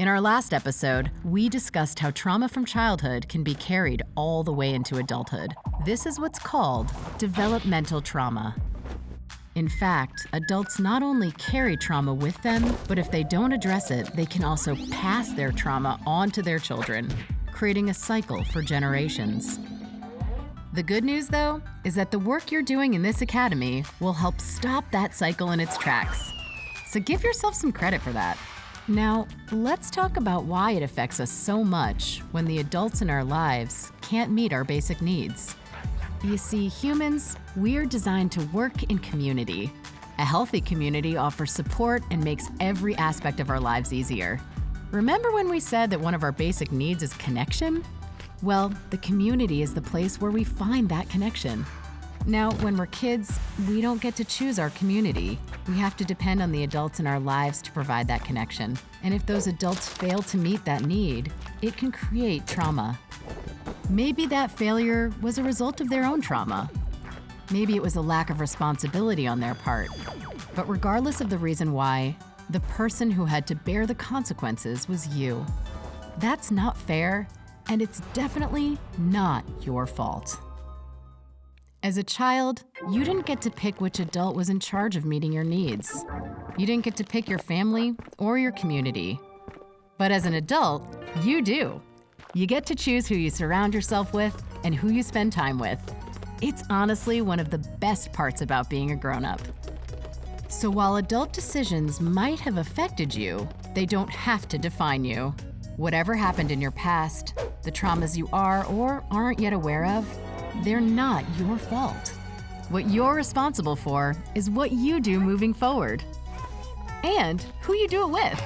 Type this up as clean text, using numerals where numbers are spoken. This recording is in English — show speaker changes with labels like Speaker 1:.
Speaker 1: In our last episode, we discussed how trauma from childhood can be carried all the way into adulthood. This is what's called developmental trauma. In fact, adults not only carry trauma with them, but if they don't address it, they can also pass their trauma on to their children, creating a cycle for generations. The good news, though, is that the work you're doing in this academy will help stop that cycle in its tracks. So give yourself some credit for that. Now, let's talk about why it affects us so much when the adults in our lives can't meet our basic needs. You see, humans, we're designed to work in community. A healthy community offers support and makes every aspect of our lives easier. Remember when we said that one of our basic needs is connection? Well, the community is the place where we find that connection. Now, when we're kids, we don't get to choose our community. We have to depend on the adults in our lives to provide that connection. And if those adults fail to meet that need, it can create trauma. Maybe that failure was a result of their own trauma. Maybe it was a lack of responsibility on their part. But regardless of the reason why, the person who had to bear the consequences was you. That's not fair, and it's definitely not your fault. As a child, you didn't get to pick which adult was in charge of meeting your needs. You didn't get to pick your family or your community. But as an adult, you do. You get to choose who you surround yourself with and who you spend time with. It's honestly one of the best parts about being a grown-up. So while adult decisions might have affected you, they don't have to define you. Whatever happened in your past, the traumas you are or aren't yet aware of, they're not your fault. What you're responsible for is what you do moving forward and who you do it with.